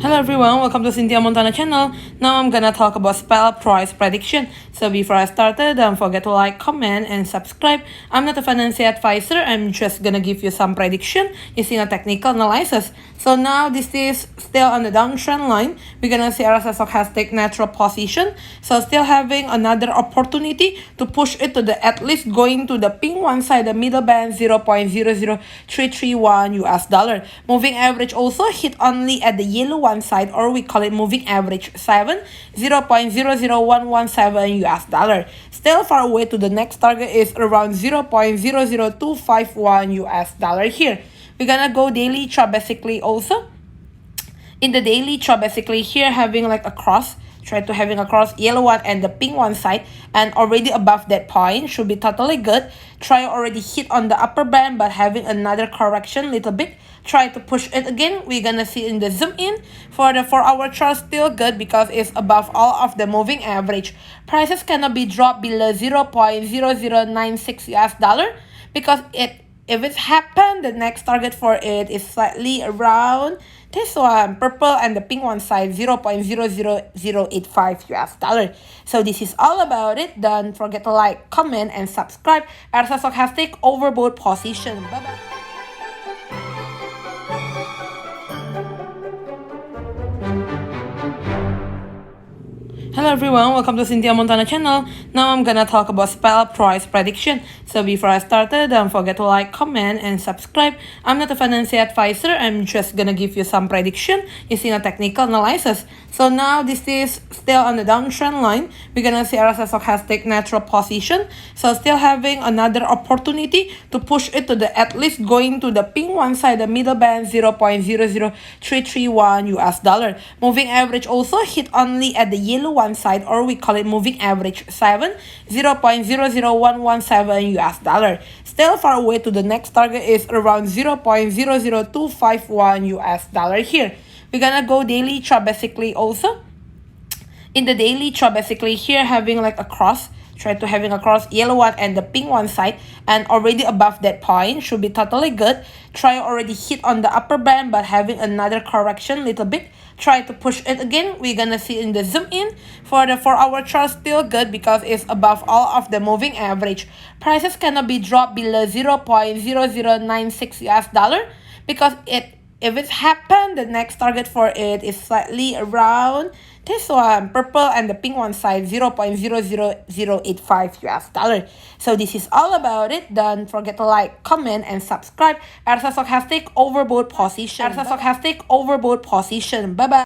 Hello everyone, welcome to Cynthia Montana channel. Now I'm gonna talk about spell price prediction. So before I started, don't forget to like, comment, and subscribe. I'm not a financial advisor. I'm just gonna give you some prediction using a technical analysis. So now this is still on the downtrend line. We're gonna see RSI stochastic natural position. So still having another opportunity to push it to the at least going to the pink one side, the middle band 0.00331 US dollar. Moving average also hit only at the yellow one side, or we call it moving average 0.00117 US dollar. Still far away to the next target is around 0.00251 US dollar here. We're gonna go daily chart basically also. In the daily chart basically here having like a cross, try to having a cross yellow one and the pink one side, and already above that point should be totally good. Try already hit on the upper band but having another correction little bit. Try to push it again. We're gonna see in the zoom in for the 4-hour chart still good because it's above all of the moving average. Prices cannot be dropped below 0.0096 US dollar because if it happened, the next target for it is slightly around this one, purple, and the pink one side, 0.00085 US dollar. So this is all about it. Don't forget to like, comment, and subscribe. RSI stochastic overbought position. Bye bye. Hello everyone, welcome to Cynthia Montana channel. Now I'm gonna talk about spell price prediction. So before I started, don't forget to like, comment, and subscribe. I'm not a financial advisor. I'm just gonna give you some prediction using a technical analysis. So now this is still on the downtrend line. We're gonna see RSI stochastic natural position. So still having another opportunity to push it to the at least going to the pink one side, the middle band 0.00331 US dollar. Moving average also hit only at the yellow one side, or we call it moving average 0.00117 US dollar. Still far away to the next target is around 0.00251 US dollar here. We're gonna go daily chart basically also. In the daily chart basically here having like a cross, try to having a cross yellow one and the pink one side, and already above that point should be totally good. Try already hit on the upper band but having another correction little bit. Try to push it again. We're gonna see in the zoom in for the 4-hour chart still good because it's above all of the moving average. Prices cannot be dropped below 0.0096 US dollar because if it happened, the next target for it is slightly around this one, purple, and the pink one side, 0.00085 US dollar. So this is all about it. Don't forget to like, comment, and subscribe. RSI stochastic overbought position. RSI stochastic overbought position. Bye bye.